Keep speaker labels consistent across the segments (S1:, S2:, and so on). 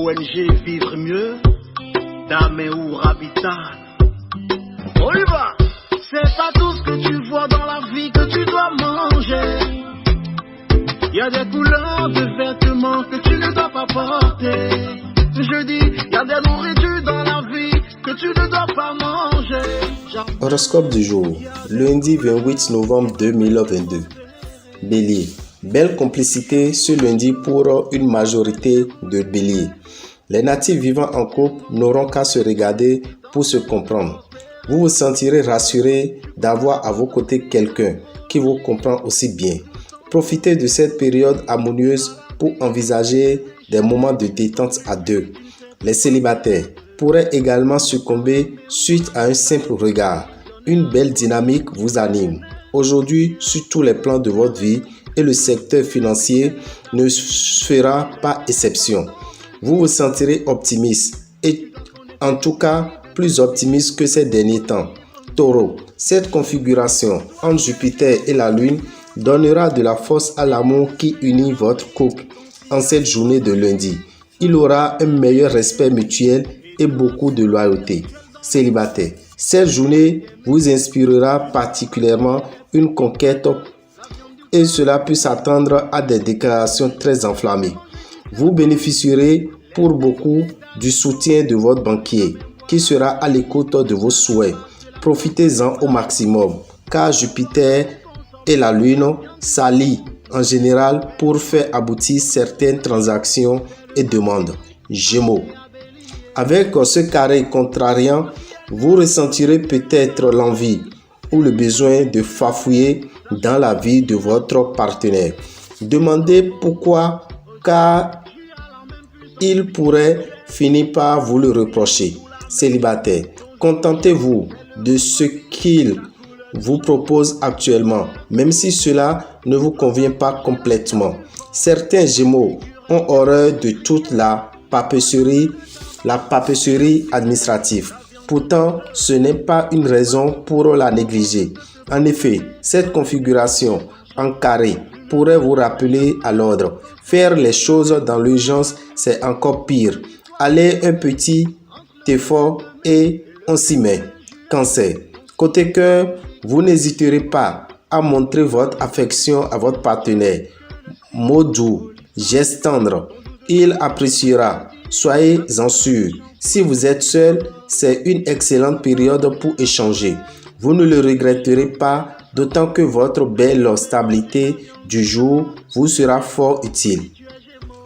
S1: ONG Vivre Mieux, Dame ou Habitat. On y va. C'est pas tout ce que tu vois dans la vie que tu dois manger. Il y a des couleurs de vêtements que tu ne dois pas porter. Je dis, il y a des nourritures dans la vie que tu ne dois pas manger.
S2: Horoscope du jour, lundi 28 novembre 2022. Bélier, belle complicité ce lundi pour une majorité de béliers. Les natifs vivant en couple n'auront qu'à se regarder pour se comprendre. Vous vous sentirez rassuré d'avoir à vos côtés quelqu'un qui vous comprend aussi bien. Profitez de cette période harmonieuse pour envisager des moments de détente à deux. Les célibataires pourraient également succomber suite à un simple regard. Une belle dynamique vous anime. Aujourd'hui, sur tous les plans de votre vie et le secteur financier ne fera pas exception. Vous vous sentirez optimiste et en tout cas plus optimiste que ces derniers temps. Taureau, cette configuration entre Jupiter et la Lune donnera de la force à l'amour qui unit votre couple en cette journée de lundi. Il aura un meilleur respect mutuel et beaucoup de loyauté. Célibataire, cette journée vous inspirera particulièrement une conquête et cela peut s'attendre à des déclarations très enflammées. Vous bénéficierez pour beaucoup du soutien de votre banquier qui sera à l'écoute de vos souhaits. Profitez-en au maximum car Jupiter et la Lune s'allient en général pour faire aboutir certaines transactions et demandes. Gémeaux, avec ce carré contrariant, vous ressentirez peut-être l'envie ou le besoin de fafouiller dans la vie de votre partenaire. Demandez pourquoi, car il pourrait finir par vous le reprocher. Célibataire, contentez-vous de ce qu'il vous propose actuellement, même si cela ne vous convient pas complètement. Certains Gémeaux ont horreur de toute la papeterie administrative. Pourtant, ce n'est pas une raison pour la négliger. En effet, cette configuration en carré pourrait vous rappeler à l'ordre. Faire les choses dans l'urgence, c'est encore pire. Allez un petit effort et on s'y met. Cancer. Côté cœur, vous n'hésiterez pas à montrer votre affection à votre partenaire. Mots doux, gestes tendres, il appréciera. Soyez-en sûr. Si vous êtes seul, c'est une excellente période pour échanger. Vous ne le regretterez pas, d'autant que votre belle stabilité du jour vous sera fort utile.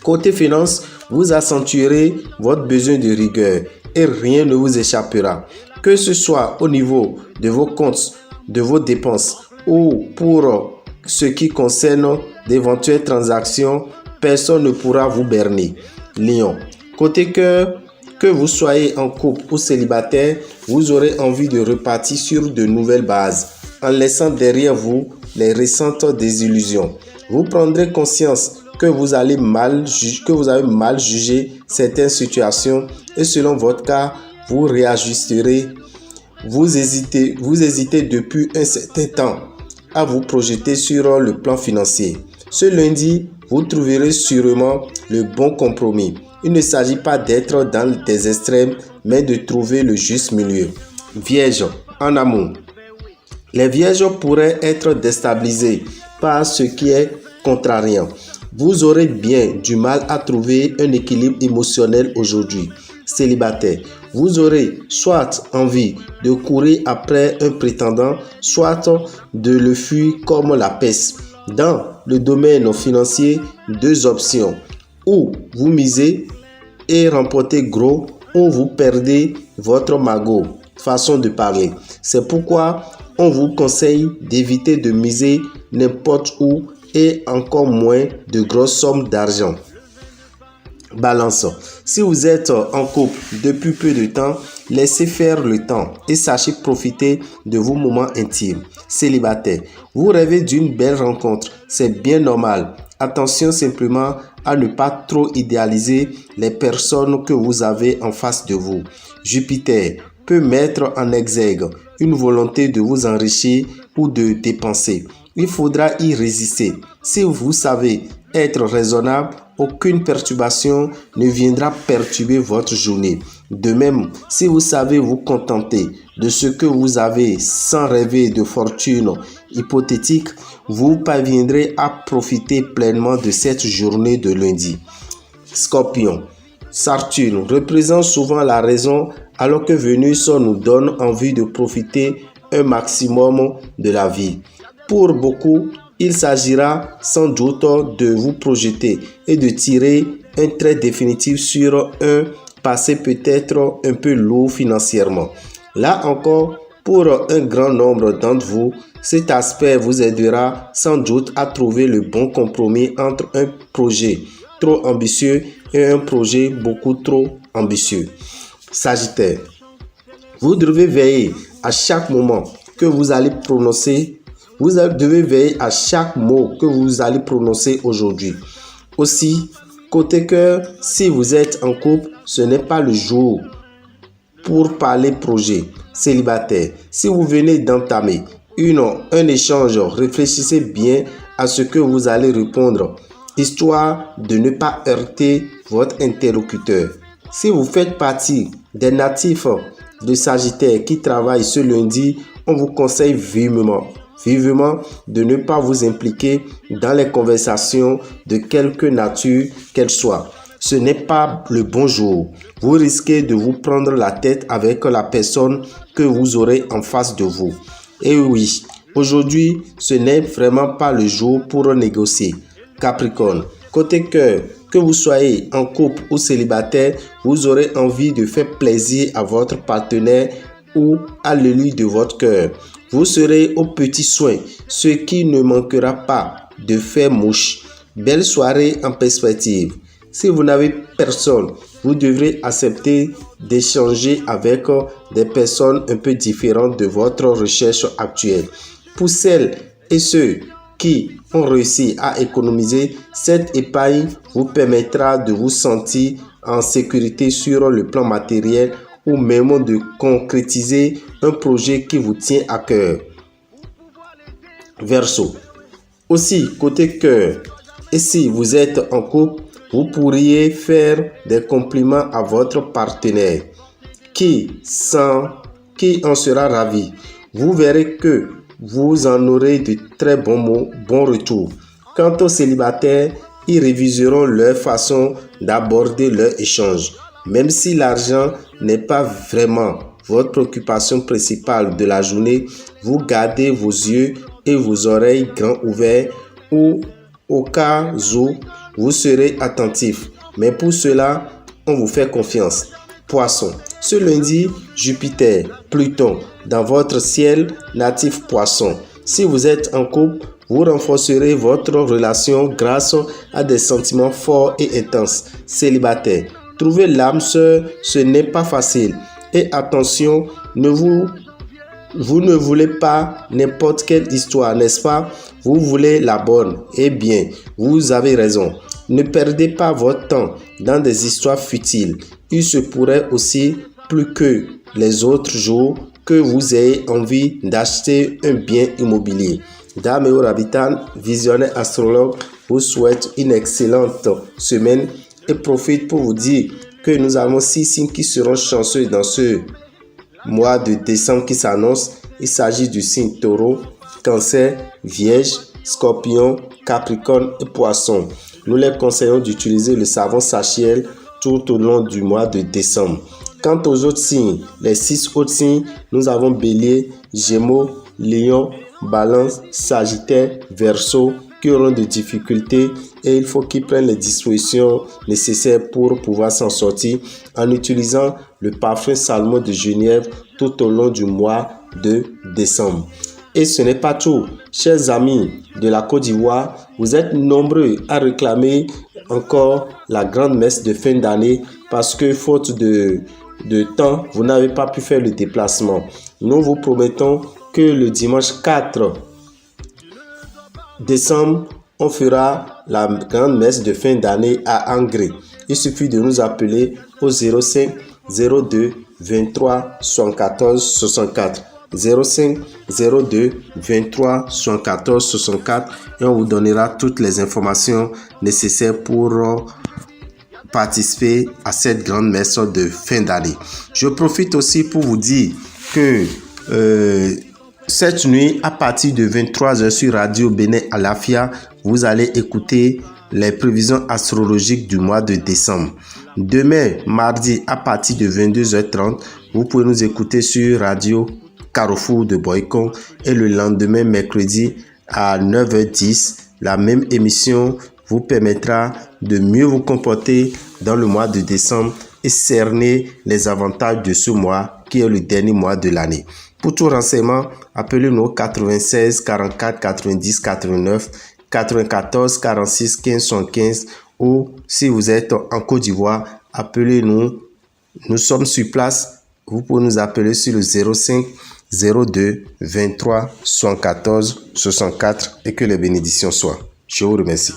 S2: Côté finance, vous accentuerez votre besoin de rigueur et rien ne vous échappera. Que ce soit au niveau de vos comptes, de vos dépenses ou pour ce qui concerne d'éventuelles transactions, personne ne pourra vous berner. Lion, côté cœur, que vous soyez en couple ou célibataire, vous aurez envie de repartir sur de nouvelles bases en laissant derrière vous les récentes désillusions. Vous prendrez conscience que vous avez mal jugé certaines situations et selon votre cas, vous réajusterez. Vous hésitez depuis un certain temps à vous projeter sur le plan financier. Ce lundi, vous trouverez sûrement le bon compromis. Il ne s'agit pas d'être dans des extrêmes, mais de trouver le juste milieu. Vierge, en amour. Les vierges pourraient être déstabilisés par ce qui est contrariant. Vous aurez bien du mal à trouver un équilibre émotionnel aujourd'hui. Célibataire, vous aurez soit envie de courir après un prétendant, soit de le fuir comme la peste. Dans le domaine financier, deux options. Ou vous misez et remportez gros, ou vous perdez votre magot. Façon de parler. C'est pourquoi on vous conseille d'éviter de miser n'importe où et encore moins de grosses sommes d'argent. Balance. Si vous êtes en couple depuis peu de temps, laissez faire le temps et sachez profiter de vos moments intimes. Célibataire, vous rêvez d'une belle rencontre, c'est bien normal. Attention simplement à ne pas trop idéaliser les personnes que vous avez en face de vous. Jupiter peut mettre en exergue une volonté de vous enrichir ou de dépenser. Il faudra y résister. Si vous savez être raisonnable, aucune perturbation ne viendra perturber votre journée. De même, si vous savez vous contenter de ce que vous avez sans rêver de fortune hypothétique, vous parviendrez à profiter pleinement de cette journée de lundi. Scorpion. Saturne représente souvent la raison alors que Vénus nous donne envie de profiter un maximum de la vie. Pour beaucoup, il s'agira sans doute de vous projeter et de tirer un trait définitif sur un passé peut-être un peu lourd financièrement. Là encore, pour un grand nombre d'entre vous, cet aspect vous aidera sans doute à trouver le bon compromis entre un projet trop ambitieux et un projet beaucoup trop ambitieux. Sagittaire, vous devez veiller à chaque moment que vous allez prononcer. Vous devez veiller à chaque mot que vous allez prononcer aujourd'hui. Aussi, côté cœur, si vous êtes en couple, ce n'est pas le jour pour parler projet. Célibataire, si vous venez d'entamer un échange, réfléchissez bien à ce que vous allez répondre, histoire de ne pas heurter votre interlocuteur. Si vous faites partie des natifs de Sagittaire qui travaillent ce lundi, on vous conseille vivement de ne pas vous impliquer dans les conversations de quelque nature qu'elles soient. Ce n'est pas le bon jour. Vous risquez de vous prendre la tête avec la personne que vous aurez en face de vous. Et oui, aujourd'hui, ce n'est vraiment pas le jour pour négocier. Capricorne, côté cœur, que vous soyez en couple ou célibataire, vous aurez envie de faire plaisir à votre partenaire ou à l'élu de votre cœur. Vous serez aux petits soins, ce qui ne manquera pas de faire mouche. Belle soirée en perspective. Si vous n'avez personne, vous devrez accepter d'échanger avec des personnes un peu différentes de votre recherche actuelle. Pour celles et ceux qui ont réussi à économiser, cette épargne vous permettra de vous sentir en sécurité sur le plan matériel ou même de concrétiser un projet qui vous tient à cœur. Verseau. Aussi, côté cœur, et si vous êtes en couple, vous pourriez faire des compliments à votre partenaire qui en sera ravi. Vous verrez que vous en aurez de très bons retours. Quant aux célibataires, ils réviseront leur façon d'aborder leur échange. Même si l'argent n'est pas vraiment votre préoccupation principale de la journée, vous gardez vos yeux et vos oreilles grands ouverts ou au cas où vous serez attentif. Mais pour cela, on vous fait confiance. Poisson. Ce lundi, Jupiter, Pluton, dans votre ciel natif Poisson. Si vous êtes en couple, vous renforcerez votre relation grâce à des sentiments forts et intenses. Célibataire. Trouver l'âme sœur, ce n'est pas facile. Et attention, vous ne voulez pas n'importe quelle histoire, n'est-ce pas? Vous voulez la bonne. Eh bien, vous avez raison. Ne perdez pas votre temps dans des histoires futiles. Il se pourrait aussi, plus que les autres jours, que vous ayez envie d'acheter un bien immobilier. Dame et habitants, visionnaire astrologue, vous souhaite une excellente semaine et profite pour vous dire que nous avons 6 signes qui seront chanceux dans ce mois de décembre qui s'annonce. Il s'agit du signe Taureau, Cancer, Vierge, Scorpion, Capricorne et Poisson. Nous les conseillons d'utiliser le savon Sachiel tout au long du mois de décembre. Quant aux autres signes, les 6 autres signes, nous avons Bélier, Gémeaux, Lion, Balance, Sagittaire, Verseau qui auront des difficultés et il faut qu'ils prennent les dispositions nécessaires pour pouvoir s'en sortir en utilisant le parfum Salmon de Genièvre tout au long du mois de décembre. Et ce n'est pas tout. Chers amis de la Côte d'Ivoire, vous êtes nombreux à réclamer encore la grande messe de fin d'année parce que faute de temps, vous n'avez pas pu faire le déplacement. Nous vous promettons que le dimanche 4 décembre, on fera la grande messe de fin d'année à Angré. Il suffit de nous appeler au 05 02 23 74 64. 05 02 23 74 64 et on vous donnera toutes les informations nécessaires pour participer à cette grande messe de fin d'année. Je profite aussi pour vous dire que cette nuit, à partir de 23h sur Radio Bénin Alafia, vous allez écouter les prévisions astrologiques du mois de décembre. Demain, mardi, à partir de 22h30, vous pouvez nous écouter sur Radio Carrefour de Boycon et le lendemain, mercredi, à 9h10, la même émission vous permettra de mieux vous comporter dans le mois de décembre et cerner les avantages de ce mois qui est le dernier mois de l'année. Pour tout renseignement, appelez-nous 96 44 90 89 94 46 15 115 ou si vous êtes en Côte d'Ivoire, appelez-nous. Nous sommes sur place. Vous pouvez nous appeler sur le 05 02 23 74 64 et que les bénédictions soient. Je vous remercie.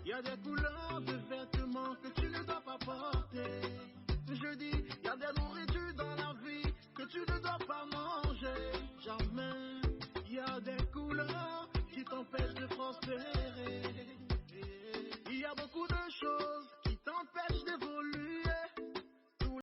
S1: Il y a des couleurs de vêtements que tu ne dois pas porter. Je dis, il y a des nourritures dans la vie que tu ne dois pas manger. Jamais. Il y a des couleurs qui t'empêchent de prospérer. Il y a beaucoup de choses qui t'empêchent d'évoluer.